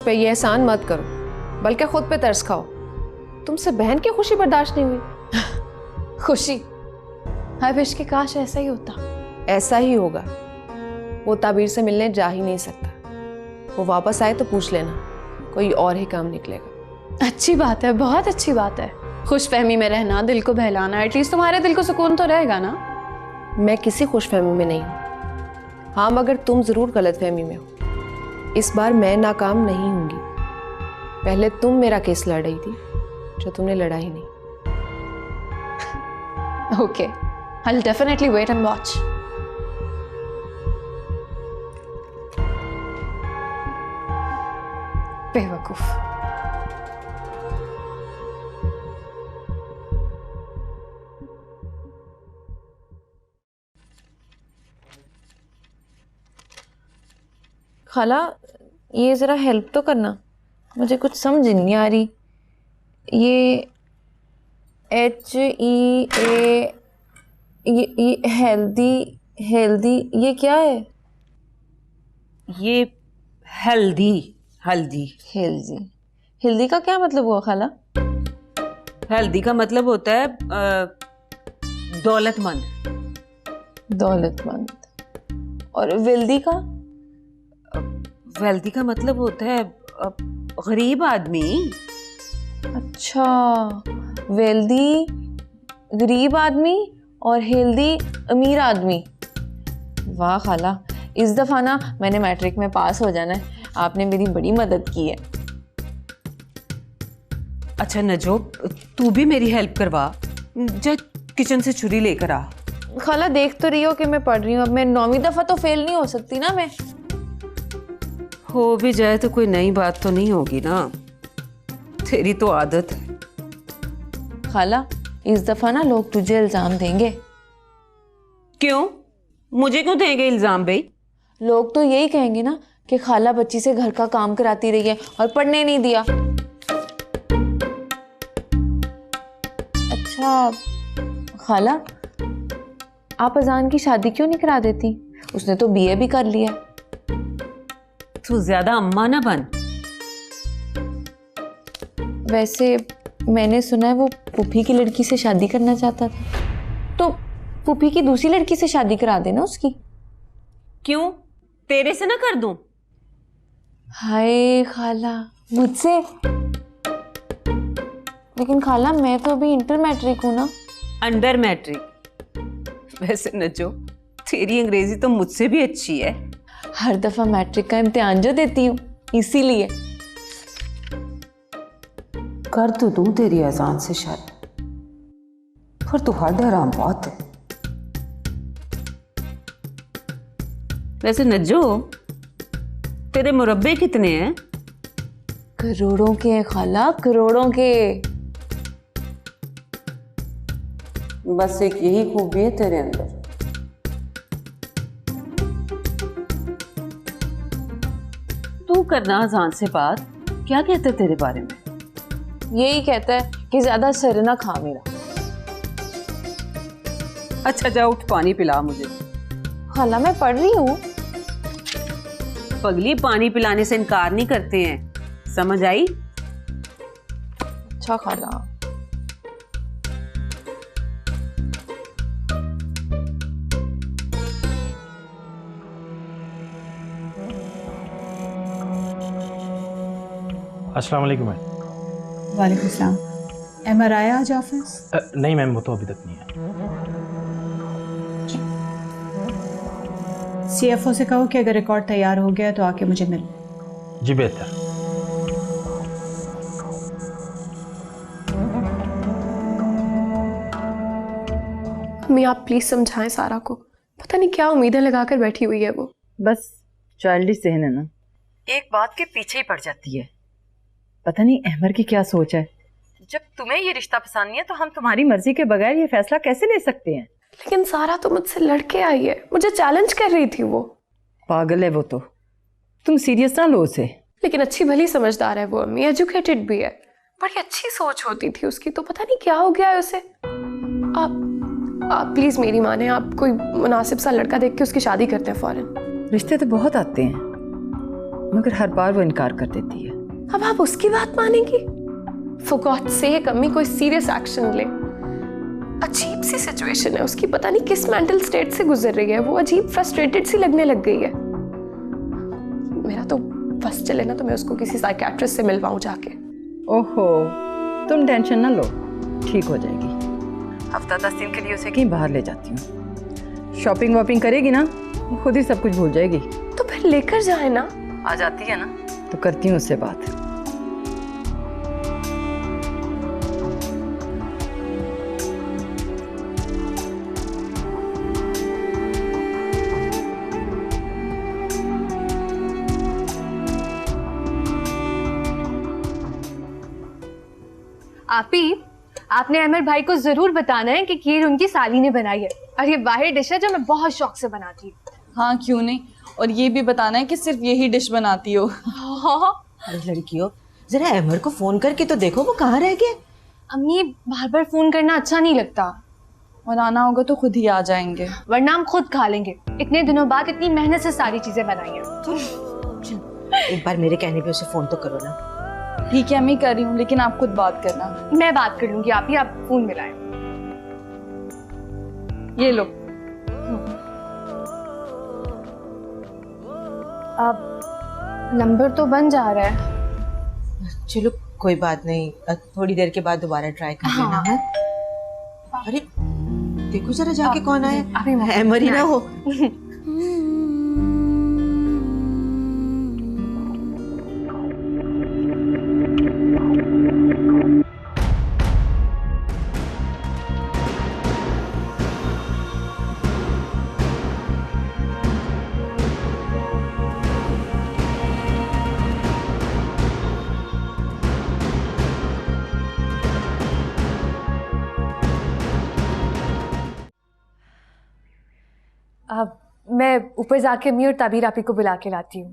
पे ये एहसान मत करो, बल्कि खुद पे तरस खाओ। तुमसे बहन की खुशी बर्दाश्त नहीं हुई। खुशी? हाय विश के काश ऐसा ही होता। ऐसा ही होगा। वो ताबीर से मिलने जा ही नहीं सकता। वो वापस आए तो पूछ लेना, कोई और ही काम निकलेगा। अच्छी बात है, बहुत अच्छी बात है। खुशफहमी में रहना, दिल को बहलाना, एटलीस्ट तुम्हारे दिल को सुकून तो रहेगा ना। मैं किसी खुशफहमी में नहीं हूँ। हाँ, मगर तुम जरूर गलतफहमी में हो। इस बार मैं नाकाम नहीं होंगी। पहले तुम मेरा केस लड़ रही थी, जो तुमने लड़ा ही नहीं। Okay, I'll definitely wait and watch. बेवकूफ। खाला, ये ज़रा हेल्प तो करना, मुझे कुछ समझ नहीं आ रही। ये HEA, ये हेल्दी ये क्या है? ये हेल्दी हेल्दी का क्या मतलब हुआ खाला? हेल्दी का मतलब होता है दौलतमंद। और वेल्दी का? वेल्दी का मतलब होता है गरीब आदमी। अच्छा, वेल्दी गरीब आदमी और हेल्दी अमीर आदमी। वाह खाला, इस दफा ना मैंने मैट्रिक में पास हो जाना है। आपने मेरी बड़ी मदद की है। अच्छा नजो, तू भी मेरी हेल्प करवा। जा किचन से छुरी लेकर आ। खाला, देख तो रही हो कि मैं पढ़ रही हूँ। अब मैं 9वीं दफा तो फेल नहीं हो सकती ना। मैं हो भी जाए तो कोई नई बात तो नहीं होगी ना। तेरी तो आदत है। खाला, इस दफा ना लोग तुझे इल्जाम देंगे। क्यों? मुझे क्यों देंगे इल्जाम भाई? लोग तो यही कहेंगे ना कि खाला बच्ची से घर का काम कराती रही है और पढ़ने नहीं दिया। अच्छा खाला, आप अजान की शादी क्यों नहीं करा देती? उसने तो BA भी कर लिया। तू ज्यादा अम्मा ना बन। वैसे मैंने सुना है वो पुप्पी की लड़की से शादी करना चाहता था, तो पुप्पी की दूसरी लड़की से शादी करा देना उसकी। क्यों? तेरे से ना कर दूं? हाय खाला, मुझसे? लेकिन खाला, मैं तो अभी इंटर मैट्रिक हूँ ना। Under matric? वैसे नजो, तेरी अंग्रेजी तो मुझसे भी अच्छी है। हर दफा मैट्रिक का इम्तिहान जो देती हूँ, इसीलिए। कर तो दूं तेरी अजान से शादी, पर तू हद हराम बहुत है। वैसे नज्जो, तेरे मुरब्बे कितने हैं? करोड़ों के हैं खाला, करोड़ों के। बस एक यही खूबी है तेरे अंदर। तू करना अजान से बात, क्या कहते तेरे बारे में? यही कहता है कि ज्यादा सर ना खा मेरा। अच्छा जा उठ, पानी पिला मुझे। खाला, मैं पढ़ रही हूँ। पगली, पानी पिलाने से इनकार नहीं करते हैं, समझ आई? अच्छा खाला। अस्सलाम वालेकुम मैम। वालेकुम सलाम। MRI आज ऑफिस? नहीं मैम, वो तो अभी तक नहीं है। CFO से कहो कि अगर रिकॉर्ड तैयार हो गया तो आके मुझे मिल। जी बेहतर। मम्मी, आप प्लीज समझाएं सारा को। पता नहीं क्या उम्मीदें लगाकर बैठी हुई है वो। बस चाइल्डिश ज़हन है ना, एक बात के पीछे ही पड़ जाती है। पता नहीं अहमर की क्या सोच है। जब तुम्हें ये रिश्ता पसंद नहीं है तो हम तुम्हारी मर्जी के बगैर ये फैसला कैसे ले सकते हैं? लेकिन सारा तो मुझसे लड़के आई है, मुझे चैलेंज कर रही थी वो। पागल है वो तो, तुम सीरियस ना लो उसे। लेकिन अच्छी भली समझदार है वो अम्मी, एजुकेटेड भी है, बड़ी अच्छी सोच होती थी उसकी, तो पता नहीं क्या हो गया है उसे। आप प्लीज मेरी माने, आप कोई मुनासिब सा लड़का देख के उसकी शादी करते हैं फौरन। रिश्ते तो बहुत आते हैं, मगर हर बार वो इनकार कर देती है। अब आप उसकी बात मानेंगी? For God's sake अम्मी कोई सीरियस एक्शन ले। अजीब सी सिचुएशन है उसकी, पता नहीं किस मेंटल स्टेट से गुजर रही है, वो अजीब फ्रस्ट्रेटेड सी लगने लग गई है। मेरा तो बस चले ना तो मैं उसको किसी साइकियाट्रिस्ट से मिलवाऊं जाके। ओहो, तुम टेंशन ना लो, ठीक हो जाएगी। हफ्ता 10 दिन के लिए उसे कहीं बाहर ले जाती हूँ। शॉपिंग वॉपिंग करेगी ना, खुद ही सब कुछ भूल जाएगी। तो फिर लेकर जाए ना। आ जाती है ना तो करती हूँ उससे बात। आपी, आपने अमर भाई को जरूर बताना है कि खीर उनकी साली ने बनाई है और ये बाहरी डिश है जो मैं बहुत शौक से बनाती हूँ। हाँ क्यों नहीं, और ये भी बताना है कि सिर्फ यही डिश बनाती हो। अरे लड़कियों, जरा अमर को फोन करके तो देखो वो कहाँ रह गए। अम्मी, बार बार फोन करना अच्छा नहीं लगता। और आना होगा तो खुद ही आ जाएंगे, वरना हम खुद खा लेंगे। इतने दिनों बाद इतनी मेहनत से सारी चीजें बनाई हैं। एक बार मेरे कहने पे उसे फोन तो करो ना। ठीक है मैं कर रही हूँ, लेकिन आप खुद बात करना। मैं बात कर लूंगी, आप ही आप फोन मिलाएं। ये लो। अब नंबर तो बन जा रहा है। चलो कोई बात नहीं, थोड़ी देर के बाद दोबारा ट्राई कर लेना है। अरे देखो जरा जाके कौन आया, अमर ही ना हो। अब मैं ऊपर जाके अम्मी और ताबीर आपी को बुला के लाती हूँ।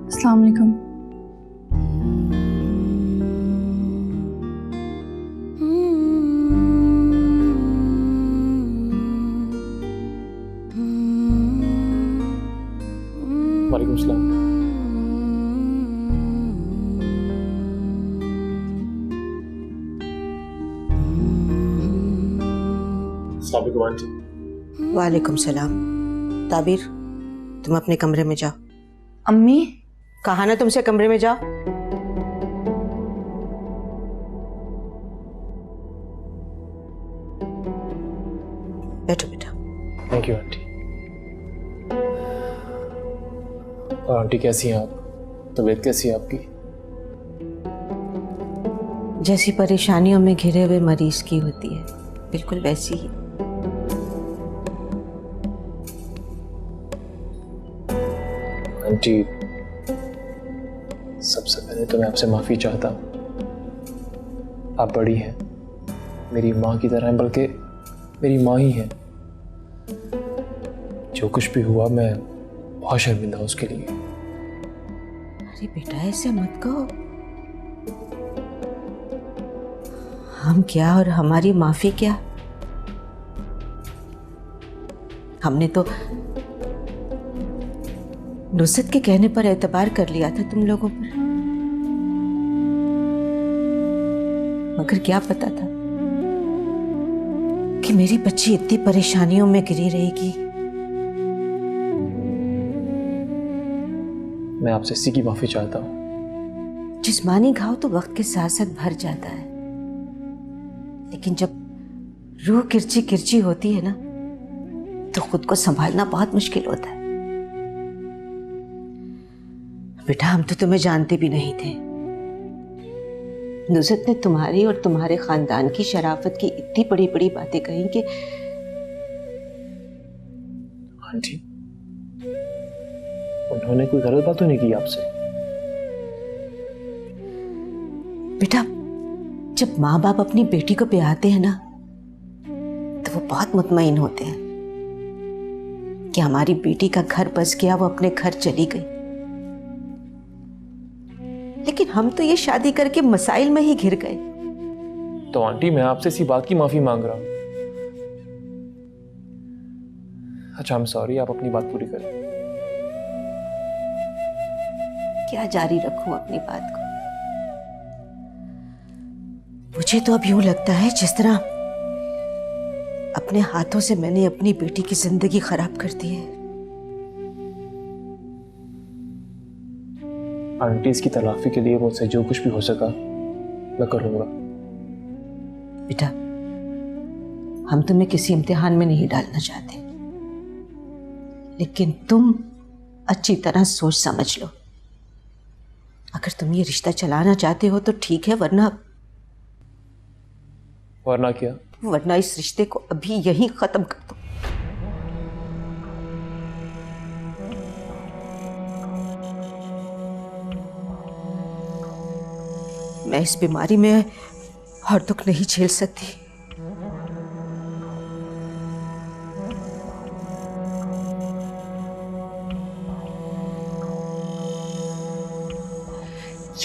अस्सलाम वालेकुम। वालेकुम सलाम। अस्सलाम वालेकुम आंटी। वालेकुम सलाम। ताबीर, तुम अपने कमरे में जाओ। अम्मी, कहा ना तुमसे कमरे में जाओ। बैठो बेटा। Thank you aunty. और आंटी कैसी हैं आप? तबीयत कैसी है आपकी? जैसी परेशानियों में घिरे हुए मरीज की होती है, बिल्कुल वैसी ही। आंटी, सबसे पहले तो मैं आपसे माफ़ी चाहता हूँ। आप बड़ी हैं, मेरी माँ की तरह हैं, बल्कि मेरी माँ ही हैं। जो कुछ भी हुआ मैं बहुत शर्मिंदा हूँ उसके लिए। अरे बेटा ऐसे मत कहो। हम क्या और हमारी माफी क्या, हमने तो नुसरत के कहने पर एतबार कर लिया था तुम लोगों पर, मगर क्या पता था कि मेरी बच्ची इतनी परेशानियों में घिरी रहेगी। मैं आपसे इसी की माफ़ी चाहता हूँ। जिस्मानी घाव तो वक्त के साथ साथ भर जाता है, लेकिन जब रूह किरची किरची होती है ना तो खुद को संभालना बहुत मुश्किल होता है। बेटा हम तो तुम्हें जानते भी नहीं थे। नुसरत ने तुम्हारी और तुम्हारे खानदान की शराफत की इतनी बड़ी बड़ी बातें कही कि आंटी, उन्होंने कोई गलत बात तो नहीं की आपसे? बेटा जब माँ बाप अपनी बेटी को ब्याहते हैं ना तो वो बहुत मुतमईन होते हैं कि हमारी बेटी का घर बस गया, वो अपने घर चली गई। लेकिन हम तो ये शादी करके मसाइल में ही घिर गए। तो आंटी मैं आपसे इसी बात की माफी मांग रहा हूँ। अच्छा आई एम सॉरी, आप अपनी बात पूरी करें। क्या जारी रखूं अपनी बात को? मुझे तो अब यूं लगता है जिस तरह अपने हाथों से मैंने अपनी बेटी की जिंदगी खराब कर दी है। आंटी इसकी तलाफी के लिए मुझसे जो कुछ भी हो सका मैं करूंगा। बेटा, हम तुम्हें किसी इम्तिहान में नहीं डालना चाहते, लेकिन तुम अच्छी तरह सोच समझ लो। अगर तुम ये रिश्ता चलाना चाहते हो तो ठीक है, वरना क्या? वरना इस रिश्ते को अभी यहीं खत्म कर दो। मैं इस बीमारी में और दुख नहीं झेल सकती।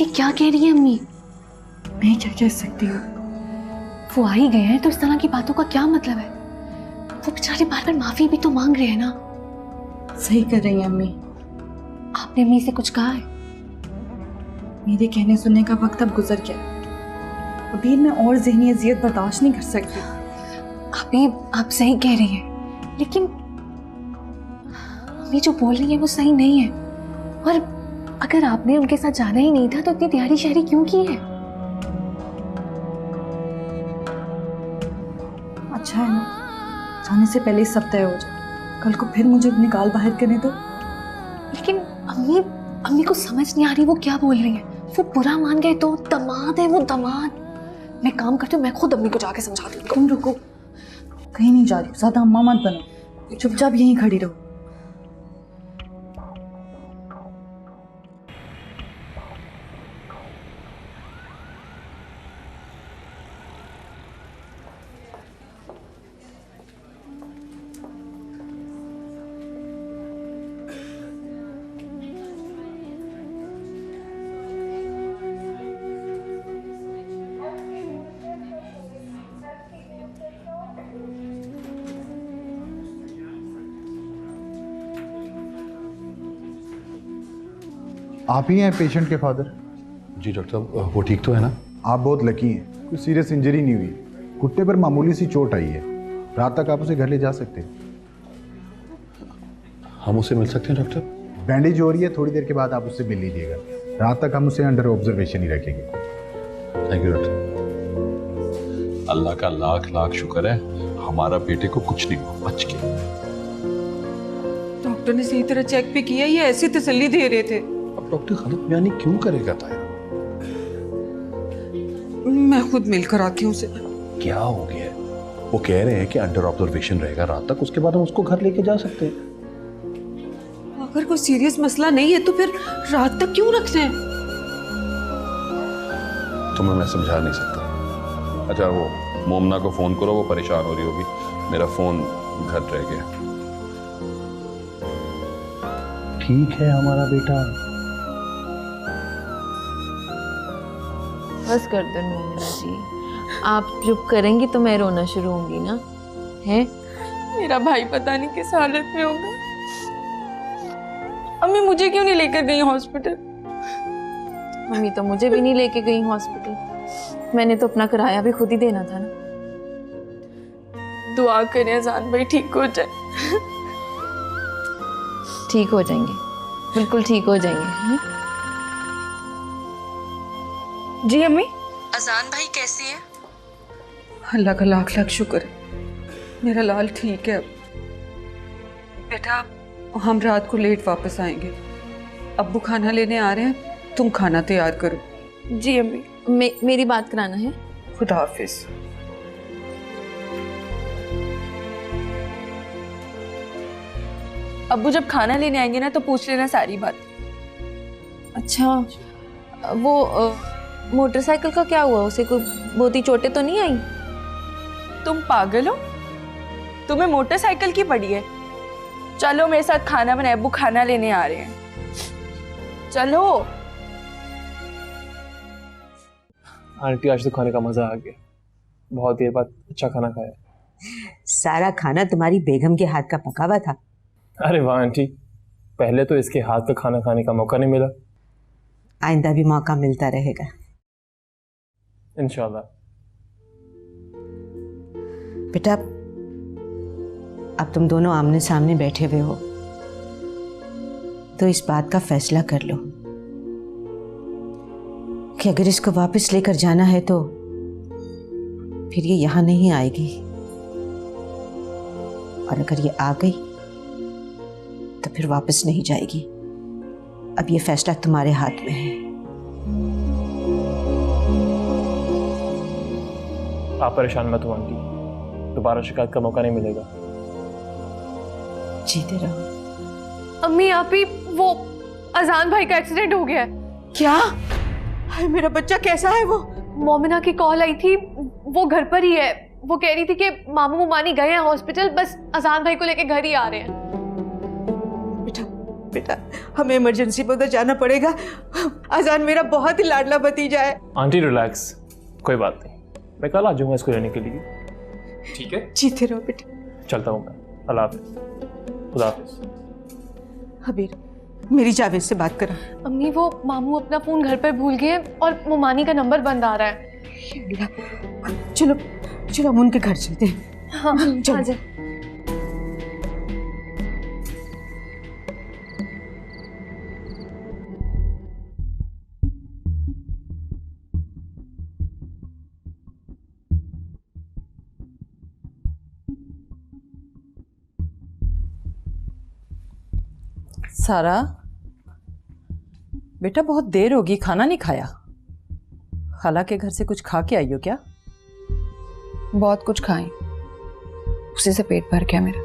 ये क्या कह रही है अम्मी? मैं क्या कह सकती हूँ? वो आ ही गए हैं तो इस तरह की बातों का क्या मतलब है? वो बेचारे बार बार माफी भी तो मांग रहे हैं ना। सही कर रही हैं अम्मी। आपने अम्मी से कुछ कहा है? मेरे कहने सुनने का वक्त अब गुजर गया। अभी मैं और ज़हनी अजियत बर्दाश्त नहीं कर सकती। अभी आप सही कह रही हैं, लेकिन अम्मी जो बोल रही है वो सही नहीं है। और अगर आपने उनके साथ जाना ही नहीं था तो इतनी तैयारी शहरी क्यों की है? अच्छा है ना, जाने से पहले ही सब तय हो जाए। कल को फिर मुझे निकाल बाहर करने दो। लेकिन अम्मी को समझ नहीं आ रही वो क्या बोल रही है। वो बुरा मान गए तो दामाद है वो, दामाद। मैं काम करती हूँ, मैं खुद अम्मी को जाके समझा दूँ। तुम रुको, कहीं नहीं जा रही, ज्यादा अम्मा मत बनो, चुपचाप यहीं खड़ी रहो। आप ही हैं पेशेंट के फादर? जी डॉक्टर साहब, वो ठीक तो है ना? आप बहुत लकी हैं, कोई सीरियस इंजरी नहीं हुई। घुटने पर मामूली सी चोट आई है। रात तक आप उसे घर ले जा सकते हैं। हम उसे मिल सकते हैं डॉक्टर? बैंडेज हो रही है, थोड़ी देर के बाद आप उससे मिल लीजिएगा। रात तक हम उसे अंडर ऑब्जर्वेशन ही रखेंगे। Thank you doctor. अल्लाह का लाख लाख शुक्र है, हमारा बेटे को कुछ नहीं हुआ, बच गया। डॉक्टर ने सही तरह चेक भी किया, ये ऐसी तसल्ली दे रहे थे। अब डॉक्टर गलत बयानी क्यों करेगा ताया? मैं खुद मिलकर आती हूँ उसे। क्या हो गया? वो कह रहे हैं कि अंडर ऑब्जर्वेशन रहेगा रात तक, उसके बाद हम उसको घर लेके जा सकते हैं। अगर कोई सीरियस मसला नहीं है तो फिर रात तक क्यों रखते हैं? तुम्हें मैं समझा नहीं सकता। अच्छा वो मोमना को फोन करो, वो परेशान हो रही होगी। मेरा फोन घर रह गया। ठीक है हमारा बेटा। बस कर दो मोमिना जी, आप चुप करेंगी तो मैं रोना शुरू होंगी ना। है मेरा भाई पता नहीं किस हालत में होगा। अम्मी मुझे क्यों नहीं लेकर गई हॉस्पिटल? मम्मी तो मुझे भी नहीं लेके गई हॉस्पिटल। मैंने तो अपना किराया भी खुद ही देना था ना। दुआ करें अजान भाई ठीक हो जाए। ठीक हो जाएंगे, बिल्कुल ठीक हो जाएंगे। है? जी अम्मी। अजान भाई कैसी है? अल्लाह का लाख लाख शुक्र है, मेरा लाल ठीक है। बेटा हम रात को लेट वापस आएंगे। अब्बू खाना लेने आ रहे हैं, तुम खाना तैयार करो। जी अम्मी। मेरी बात कराना है। खुदा हाफिज। अब्बू जब खाना लेने आएंगे ना तो पूछ लेना सारी बात। अच्छा वो मोटरसाइकिल का क्या हुआ? उसे कोई बहुत ही चोटें तो नहीं आई? तुम पागल हो? तुम्हें मोटरसाइकिल की पड़ी है? चलो मेरे साथ खाना बनाए, अब्बू खाना लेने आ रहे हैं। चलो। आंटी आज तो खाने का मज़ा आ गया, बहुत देर बाद अच्छा खाना खाया। सारा खाना तुम्हारी बेगम के हाथ का पका हुआ था। अरे वाह आंटी, पहले तो इसके हाथ का खाना खाने का मौका नहीं मिला। आइंदा भी मौका मिलता रहेगा इंशाल्लाह। बेटा, अब तुम दोनों आमने सामने बैठे हुए हो तो इस बात का फैसला कर लो कि अगर इसको वापस लेकर जाना है तो फिर ये यहां नहीं आएगी, और अगर ये आ गई तो फिर वापस नहीं जाएगी। अब ये फैसला तुम्हारे हाथ में है। आप परेशान मत हो आंटी, दोबारा शिकायत का मौका नहीं मिलेगा। जीते रहो। अम्मी आप ही, वो अजान भाई का एक्सीडेंट हो गया है। क्या? मेरा बच्चा कैसा है? वो मोमिना की कॉल आई थी, वो घर पर ही है। वो कह रही थी कि मामू मुमानी गए हैं हॉस्पिटल, बस अजान भाई को लेके घर ही आ रहे हैं। बेटा बेटा, हमें इमरजेंसी में उधर जाना पड़ेगा। अजान मेरा बहुत ही लाडला भतीजा है। आंटी रिलैक्स, कोई बात नहीं, मैं कल आ जाऊंगा इसको लेने के लिए। ठीक है, जीते रहो बेटा। चलता हूँ मैं। अल्लाह हाफिज। खुदा हाफिज। हबीर, मेरी जावेद से बात करा। अम्मी वो मामू अपना फोन घर पर भूल गए और मुमानी का नंबर बंद आ रहा है। चलो चलो हम उनके घर चलते हैं। हाँ चलो। सारा बेटा, बहुत देर होगी, खाना नहीं खाया? खाला के घर से कुछ खा के आई हो क्या? बहुत कुछ खाएं, उसी से पेट भर गया मेरा।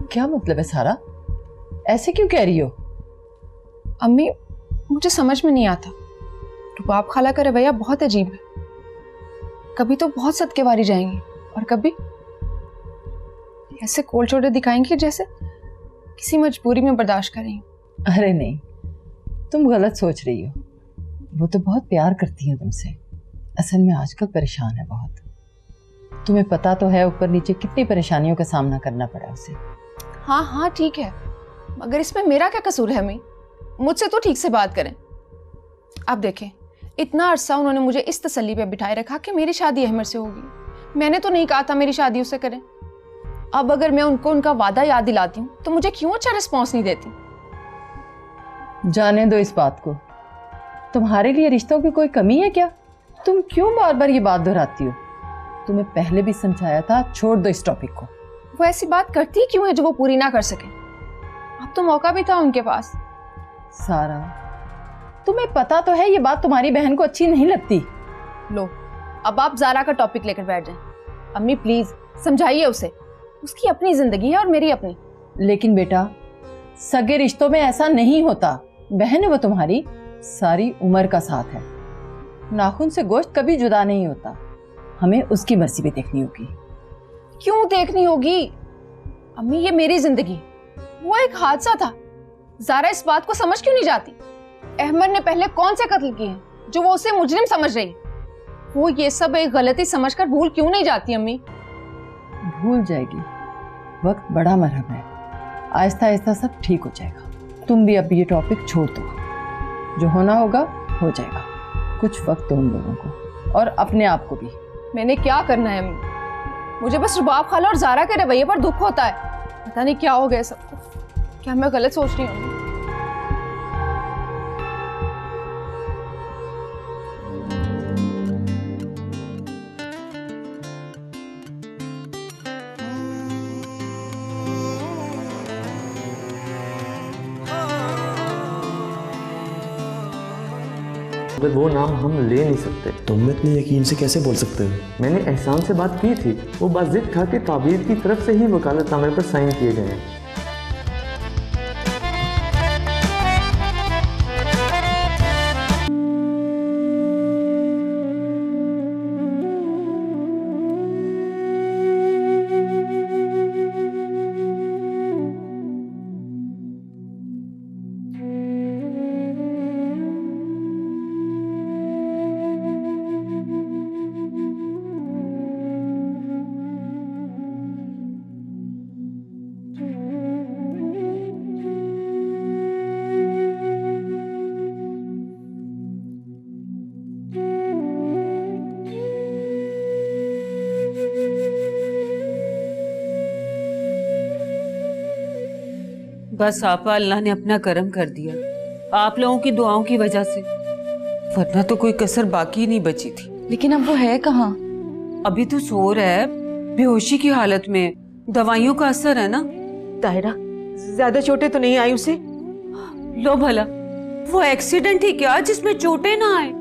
क्या मतलब है सारा, ऐसे क्यों कह रही हो? अम्मी, मुझे समझ में नहीं आता, रुबाब खाला का रवैया बहुत अजीब है। कभी तो बहुत सदकेवारी जाएंगी और कभी ऐसे कोल छोटे दिखाएंगी जैसे किसी मजबूरी में बर्दाश्त करेंगी। अरे नहीं, तुम गलत सोच रही हो। वो तो बहुत प्यार करती है तुमसे, असल में आजकल परेशान है बहुत। तुम्हें पता तो है ऊपर नीचे कितनी परेशानियों का सामना करना पड़ा उसे। हाँ हाँ ठीक है, मगर इसमें मेरा क्या कसूर है अम्मी? मुझसे तो ठीक से बात करें। अब देखें, इतना अरसा उन्होंने मुझे इस तसल्ली पे बिठाए रखा कि मेरी शादी अहमद से होगी। मैंने तो नहीं कहा था मेरी शादी उससे करें। अब अगर मैं उनको उनका वादा याद दिलाती हूँ तो मुझे क्यों अच्छा रिस्पॉन्स नहीं देती? जाने दो इस बात को। तुम्हारे लिए रिश्तों की कोई कमी है क्या? तुम क्यों बार बार ये बात दोहराती हो? तुम्हें पहले भी समझाया था, छोड़ दो इस टॉपिक को। वो ऐसी बात करती क्यों है जो वो पूरी ना कर सके? अब तो मौका भी था उनके पास। सारा, तुम्हें पता तो है ये बात तुम्हारी बहन को अच्छी नहीं लगती। लो, अब आप ज़ारा का टॉपिक लेकर बैठ जाएं। अम्मी प्लीज समझाइए उसे, उसकी अपनी जिंदगी है और मेरी अपनी। लेकिन बेटा, सगे रिश्तों में ऐसा नहीं होता। बहन है वो तुम्हारी, सारी उम्र का साथ है। नाखून से गोश्त कभी जुदा नहीं होता। हमें उसकी मर्जी भी देखनी होगी। क्यों देखनी होगी अम्मी? ये मेरी जिंदगी, वो एक हादसा था। ज़ारा इस बात को समझ क्यों नहीं जाती? अहमद ने पहले कौन से कत्ल किए हैं जो वो उसे मुजरिम समझ रही? वो ये सब एक गलती समझकर भूल क्यों नहीं जाती अम्मी? भूल जाएगी, वक्त बड़ा मरहम है, आहिस्ता आहिस्ता सब ठीक हो जाएगा। तुम भी अब ये टॉपिक छोड़ दो, जो होना होगा हो जाएगा। कुछ वक्त दो उन लोगों को और अपने आप को भी। मैंने क्या करना है अम्मी? मुझे बस रुबाब खाला और ज़ारा के रवैये पर दुख होता है। पता नहीं क्या हो गया सबको। क्या मैं गलत सोच रही हूँ? वो नाम हम ले नहीं सकते। तुम इतने यकीन से कैसे बोल सकते हो? मैंने एहसान से बात की थी, वो बस जिद था कि ताबीर की तरफ से ही वकालतनामे पर साइन किए गए हैं। बस आपा अल्लाह ने अपना करम कर दिया आप लोगों की दुआओं की वजह से, वरना तो कोई कसर बाकी नहीं बची थी। लेकिन अब वो है कहाँ? अभी तो सो रहा है, बेहोशी की हालत में, दवाइयों का असर है ना। ताहिरा, ज्यादा चोटें तो नहीं आई उसे? लो भला, वो एक्सीडेंट ही क्या जिसमें चोटें ना आए।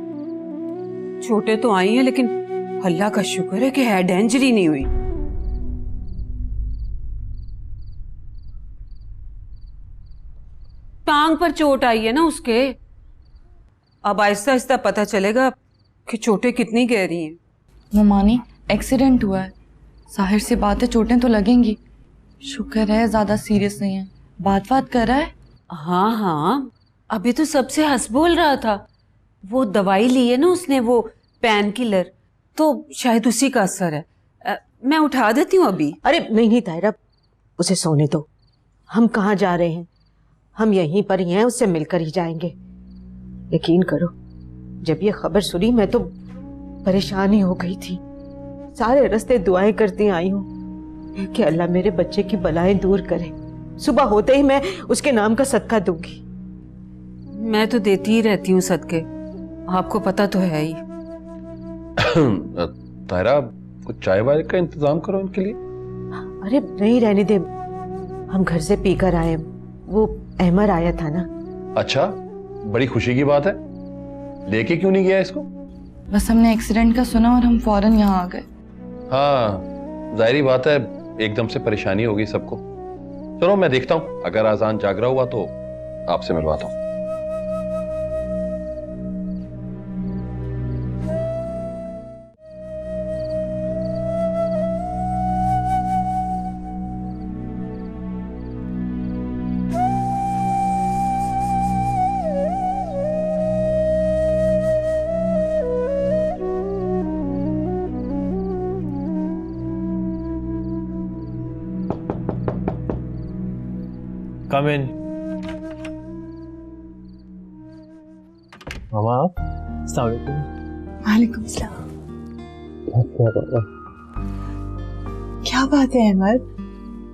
चोटें तो आई हैं लेकिन अल्लाह का शुक्र है कि हेड इंजरी नहीं हुई। टांग पर चोट आई है ना उसके। अब आहिस्ता आहिस्ता पता चलेगा कि चोटें कितनी गहरी हैं। ममानी, एक्सीडेंट हुआ है, जाहिर सी बात है चोटें तो लगेंगी। शुक्र है ज्यादा सीरियस नहीं है, बात कर रहा है। हाँ हाँ, अभी तो सबसे हंस बोल रहा था। वो दवाई ली है ना उसने, वो पेन किलर, तो शायद उसी का असर है। मैं उठा देती हूँ अभी। अरे नहीं नहीं ताहिरा, उसे सोने दो। हम कहाँ जा रहे हैं, हम यहीं पर ही हैं, उससे मिलकर ही जाएंगे। यकीन करो, जब ये खबर सुनी मैं तो परेशान ही हो गई थी। सारे रास्ते दुआएं करती आई हूँ कि अल्लाह मेरे बच्चे की बलाएं दूर करे। सुबह होते ही मैं उसके नाम का सदका दूंगी। मैं तो देती ही रहती हूँ सदके, आपको पता तो है ही। ताहिरा, कुछ चाय वाय का इंतजाम करो इनके लिए। अरे नहीं, रहने दे, हम घर से पीकर आए। वो अहमर आया था ना। अच्छा, बड़ी खुशी की बात है। लेके क्यों नहीं गया इसको? बस हमने एक्सीडेंट का सुना और हम फौरन यहाँ आ गए। हाँ, जाहिर बात है, एकदम से परेशानी होगी सबको। चलो मैं देखता हूँ, अगर आजान जाग रहा हुआ तो आपसे मिलवाता हूँ। कम इन। मामा आप? अस्सलाम वालेकुम। वालेकुम सलाम। क्या बात है अहमद,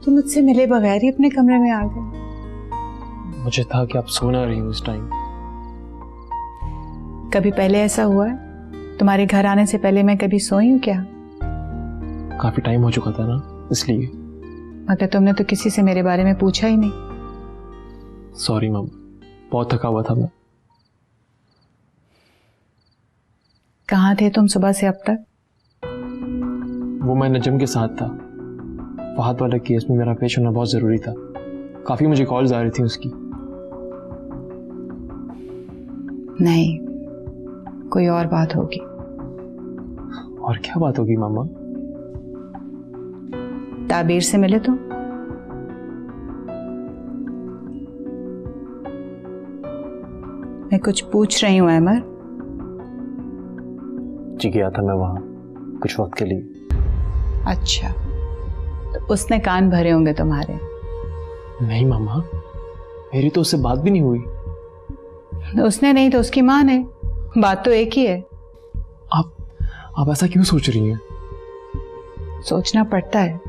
तुम मुझसे मिले बगैर ही अपने कमरे में आ गए? मुझे था कि आप सो ना रही हो इस टाइम। कभी पहले ऐसा हुआ है? तुम्हारे घर आने से पहले मैं कभी सोई हूँ क्या? काफी टाइम हो चुका था ना, इसलिए। मगर तुमने तो किसी से मेरे बारे में पूछा ही नहीं। सॉरी मामा, बहुत थका हुआ था मैं। कहाँ थे तुम सुबह से अब तक? वो मैं नजम के साथ था। फहद वाला केस में मेरा पेश होना बहुत जरूरी था। काफी मुझे कॉल्स आ रही थी उसकी। नहीं, कोई और बात होगी। और क्या बात होगी मामा? ताबीर से मिले तुम? मैं कुछ पूछ रही हूँ अहमद। जी गया था मैं वहां कुछ वक्त के लिए। अच्छा, तो उसने कान भरे होंगे तुम्हारे? नहीं मामा, मेरी तो उससे बात भी नहीं हुई। उसने नहीं तो उसकी माँ ने, बात तो एक ही है। आप ऐसा क्यों सोच रही हैं? सोचना पड़ता है,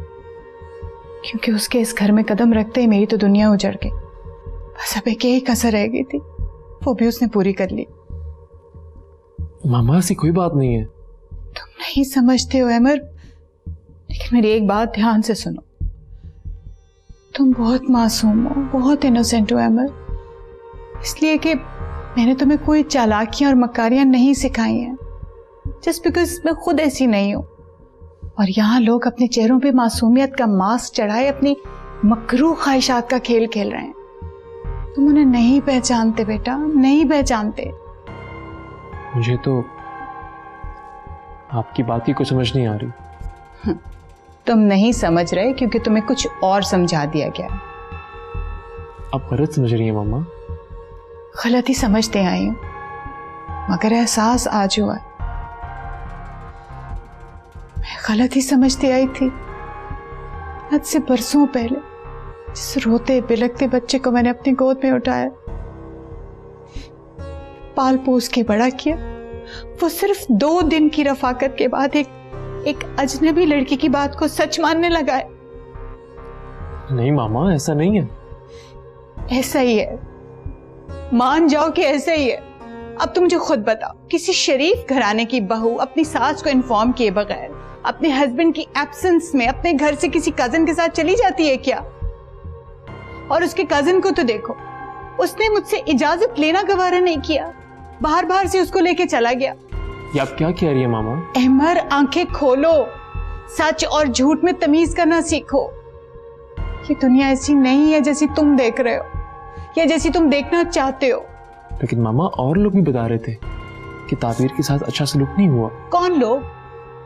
क्योंकि उसके इस घर में कदम रखते ही मेरी तो दुनिया उजड़ गई। बस अब एक यही कसर रह गई थी, वो भी उसने पूरी कर ली। मामा ऐसी कोई बात नहीं है। तुम नहीं समझते हो अमर, लेकिन मेरी एक बात ध्यान से सुनो। तुम बहुत मासूम हो, बहुत इनोसेंट हो अमर, इसलिए कि मैंने तुम्हें कोई चालाकियां और मकारियां नहीं सिखाई हैं, जस्ट बिकॉज मैं खुद ऐसी नहीं हूं। और यहाँ लोग अपने चेहरों पे मासूमियत का मास्क चढ़ाए अपनी मकरू ख्वाहिशात का खेल खेल रहे हैं। तुम उन्हें नहीं पहचानते बेटा, नहीं पहचानते। मुझे तो आपकी बात ही को समझ नहीं आ रही। तुम नहीं समझ रहे क्योंकि तुम्हें कुछ और समझा दिया गया। आप गलत समझ रही हैं मामा। गलत ही समझते आई हूं, मगर एहसास आज हुआ। मैं गलत ही समझती आई थी। आज से बरसों पहले जिस रोते बिलखते बच्चे को मैंने अपनी गोद में उठाया, पाल पोस के बड़ा किया, वो सिर्फ 2 दिन की रफाकत के बाद एक अजनबी लड़की की बात को सच मानने लगा है। नहीं मामा, ऐसा नहीं है। ऐसा ही है, मान जाओ कि ऐसा ही है। अब तुम मुझे खुद बताओ, किसी शरीफ घराने की बहू अपनी सास को इन्फॉर्म किए बगैर अपने हस्बैंड की एब्सेंस में अपने घर से किसी कजिन के साथ चली जाती है क्या? और उसके कजिन को तो देखो, उसने मुझसे इजाजत लेना गवारा नहीं किया, बाहर बाहर से उसको लेके चला गया। ये आप क्या कह रही है मामा? अहमर, आंखें खोलो, सच और झूठ में तमीज करना सीखो। ये दुनिया ऐसी नहीं है जैसी तुम देख रहे हो या जैसी तुम देखना चाहते हो। लेकिन मामा और लोग भी बता रहे थे कि ताबीर के साथ अच्छा सलूक नहीं हुआ। कौन लोग?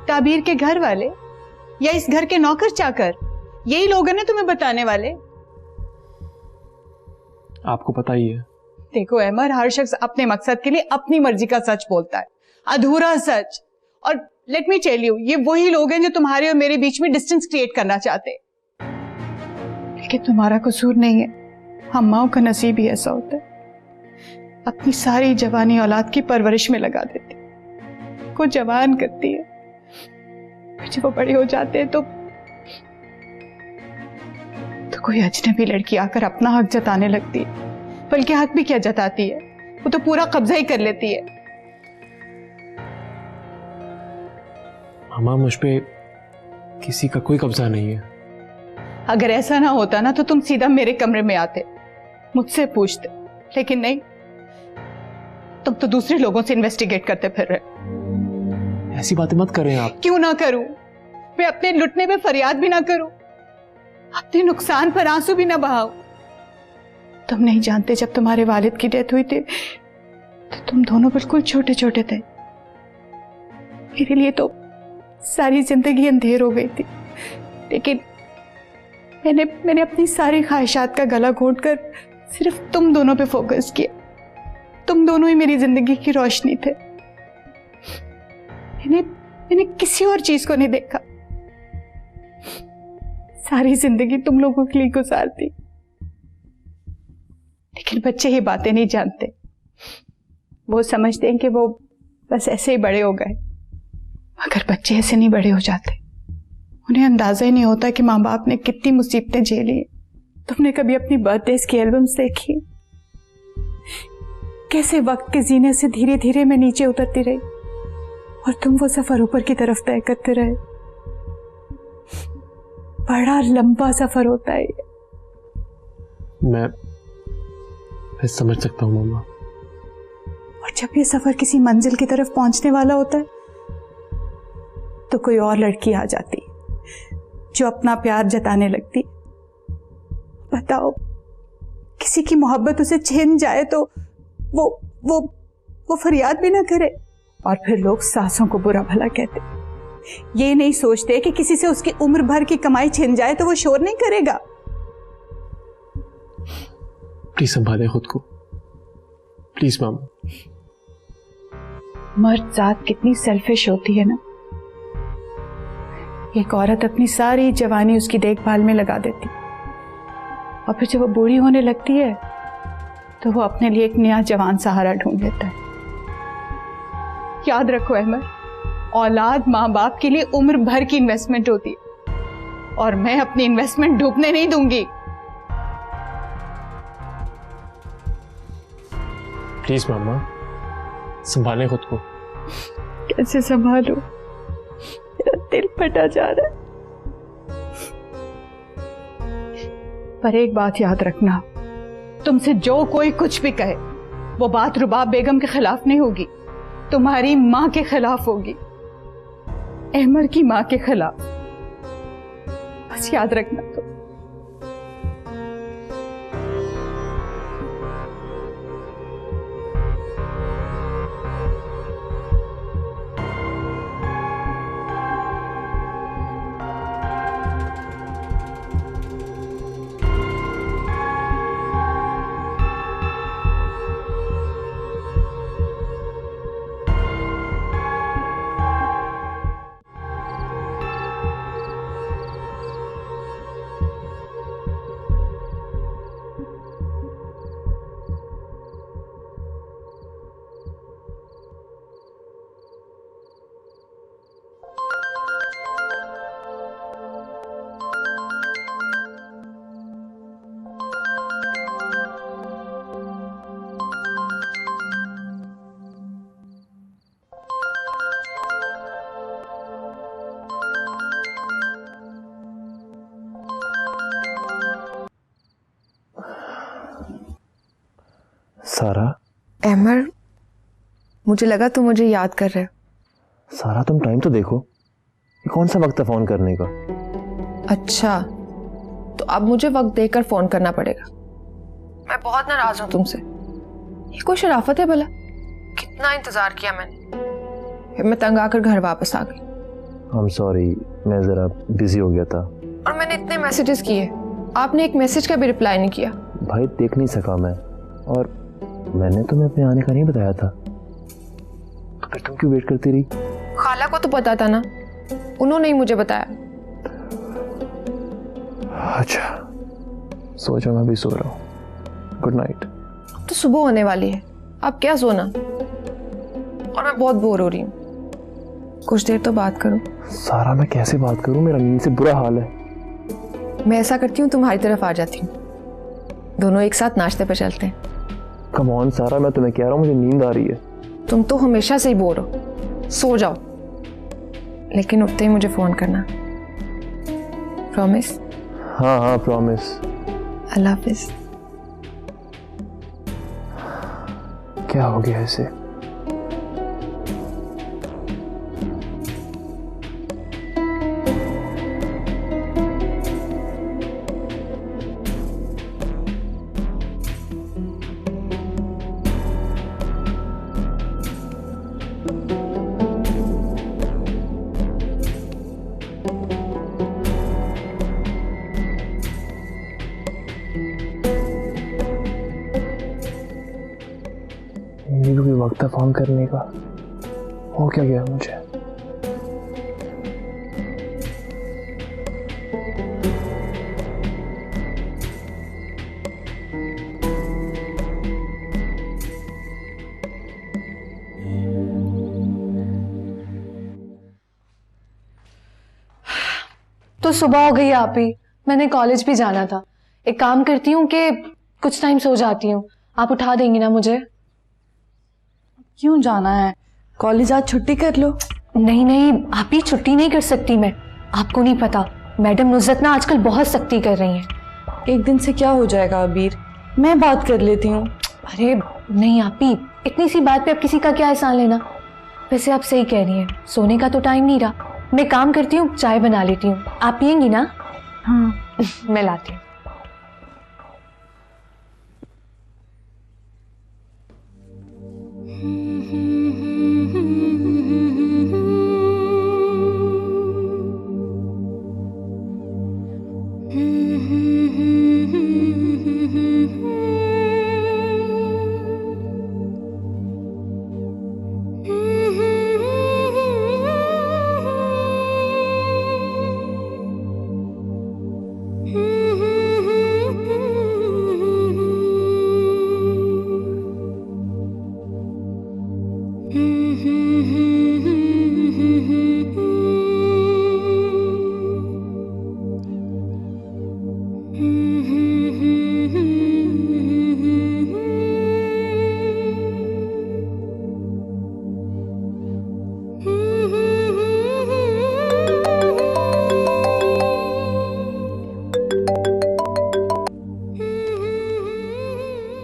ताबीर के घर वाले या इस घर के नौकर चाकर? यही लोग हैं ना तुम्हें बताने वाले। आपको पता ही है। देखो अहमर, हर शख्स अपने मकसद के लिए अपनी मर्जी का सच बोलता है, अधूरा सच। और लेट मी टेल यू, ये वही लोग हैं जो तुम्हारे और मेरे बीच में डिस्टेंस क्रिएट करना चाहते। लेकिन तुम्हारा कसूर नहीं है, हम माओ का नसीब ही ऐसा होता है। अपनी सारी जवानी औलाद की परवरिश में लगा देती, को जवान करती है, फिर जब वो बड़े हो जाते हैं तो कोई अजनबी लड़की आकर अपना हक जताने लगती है। बल्कि हक भी क्या जताती है, वो तो पूरा कब्जा ही कर लेती है। मामा, मुझ पे किसी का कोई कब्जा नहीं है। अगर ऐसा ना होता ना तो तुम सीधा मेरे कमरे में आते, मुझसे पूछते। लेकिन नहीं, तुम तो दूसरे लोगों से इन्वेस्टिगेट करते फिर रहे। ऐसी बातें मत करें आप। क्यों ना करूं? मैं अपने लुटने पे फरियाद भी ना करूं, अपने नुकसान पर आंसू भी ना बहाऊं। तुम नहीं जानते, जब तुम्हारे वालिद की डेथ हुई थी तो तुम दोनों बिल्कुल छोटे छोटे थे। मेरे लिए तो सारी जिंदगी अंधेर हो गई थी। लेकिन मैंने अपनी सारी ख्वाहिशात का गला घोंटकर सिर्फ तुम दोनों पे फोकस किया। तुम दोनों ही मेरी जिंदगी की रोशनी थे। मैंने किसी और चीज को नहीं देखा। सारी जिंदगी तुम लोगों के लिए गुजार दी। लेकिन बच्चे ये बातें नहीं जानते। वो समझते हैं कि वो बस ऐसे ही बड़े हो गए, मगर बच्चे ऐसे नहीं बड़े हो जाते। उन्हें अंदाजा ही नहीं होता कि माँ बाप ने कितनी मुसीबतें झेली। तुमने कभी अपनी बर्थडेज की एल्बम्स देखी? कैसे वक्त के जीने से धीरे धीरे मैं नीचे उतरती रही और तुम वो सफर ऊपर की तरफ तय करते रहे। बड़ा लंबा सफर होता है। मैं समझ सकता हूँ मामा। और जब ये सफर किसी मंजिल की तरफ पहुंचने वाला होता है तो कोई और लड़की आ जाती जो अपना प्यार जताने लगती। बताओ, किसी की मोहब्बत उसे छिन जाए तो वो फरियाद भी ना करे। और फिर लोग सासों को बुरा भला कहते। ये नहीं सोचते कि किसी से उसकी उम्र भर की कमाई छिन जाए तो वो शोर नहीं करेगा। प्लीज संभाले खुद को, प्लीज मामा। मर्द जात कितनी सेल्फिश होती है ना। एक औरत अपनी सारी जवानी उसकी देखभाल में लगा देती और फिर जब वो बूढ़ी होने लगती है तो वो अपने लिए एक नया जवान सहारा ढूंढ लेता है। याद रखो अहमद, औलाद माँ बाप के लिए उम्र भर की इन्वेस्टमेंट होती है और मैं अपनी इन्वेस्टमेंट डूबने नहीं दूंगी। प्लीज मामा, संभालें खुद को। कैसे संभालूं? मेरा दिल फटा जा रहा है। पर एक बात याद रखना, तुमसे जो कोई कुछ भी कहे वो बात रुबाब बेगम के खिलाफ नहीं होगी, तुम्हारी माँ के खिलाफ होगी, अहमर की माँ के खिलाफ। बस याद रखना। तो सारा, अहमर, मुझे लगा तुम मुझे याद कर रहे हो। सारा तुम टाइम तो देखो, ये कौन सा वक्त है फोन करने का? अच्छा, तो अब मुझे वक्त देकर फोन करना पड़ेगा। मैं बहुत नाराज हूँ तुमसे। ये कोई शराफत है भला? कितना इंतजार किया मैंने, फिर मैं तंग आकर घर वापस आ गई। I'm sorry, मैं जरा बिजी हो गया था। और मैंने इतने मैसेजेस किए, आपने एक मैसेज का भी रिप्लाई नहीं किया। भाई देख नहीं सका मैं, और मैंने तुम्हें अपने आने का नहीं बताया था, तो फिर तुम क्यों वेट करती रही? खाला को तो पता था ना, उन्होंने ही मुझे बताया। अच्छा, सो जाओ, मैं भी सो रहा हूँ। Good night. तो सुबह होने वाली है, अब क्या सोना, और मैं बहुत बोर हो रही हूँ, कुछ देर तो बात करूं। सारा मैं कैसे बात करूं, मेरा नींद से बुरा हाल है। मैं ऐसा करती हूँ, तुम्हारी तरफ आ जाती हूँ, दोनों एक साथ नाश्ते पे चलते हैं। कम ऑन सारा, मैं तुम्हें कह रहा हूँ मुझे नींद आ रही है। तुम तो हमेशा से ही बोर हो, सो जाओ, लेकिन उठते ही मुझे फोन करना। प्रॉमिस? हाँ हाँ प्रॉमिस। अल्लाह हाफिज। क्या हो गया इसे? ये भी वक्त है फोन करने का, हो क्या गया मुझे? तो सुबह हो गई आप ही, मैंने कॉलेज भी जाना था। एक काम करती हूँ कि कुछ टाइम सो जाती हूँ, आप उठा देंगी ना मुझे? क्यों जाना है? कॉलेज आज छुट्टी कर लो। नहीं नहीं आप ही, छुट्टी नहीं कर सकती मैं। आपको नहीं पता, मैडम नुज़रत ना आजकल बहुत सख्ती कर रही हैं। एक दिन से क्या हो जाएगा अबीर, मैं बात कर लेती हूँ। अरे नहीं आप ही, इतनी सी बात पे अब किसी का क्या एहसान लेना। वैसे आप सही कह रही हैं, सोने का तो टाइम नहीं रहा। मैं काम करती हूँ, चाय बना लेती हूँ, आप पियेंगी ना? हाँ मैं लाती हूँ।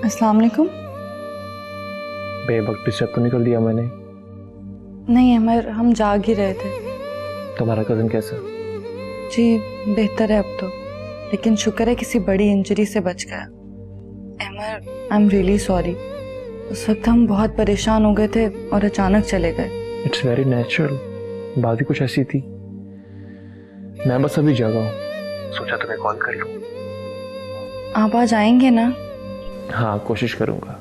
अस्सलाम वालेकुम। बेवक्त डिस्टर्ब तो नहीं कर दिया मैंने? नहीं अमर, हम जाग ही रहे थे। तुम्हारा कज़न कैसा? जी बेहतर है अब तो, लेकिन शुक्र है किसी बड़ी इंजरी से बच गया। अमर आई एम रियली सॉरी, उस वक्त हम बहुत परेशान हो गए थे और अचानक चले गए। इट्स वेरी नेचुरल, बात ही कुछ ऐसी थी। मैं बस अभी जागा हूँ, सोचा तुम्हें कॉल कर लूँ। आप आज आएंगे ना? हाँ कोशिश करूँगा।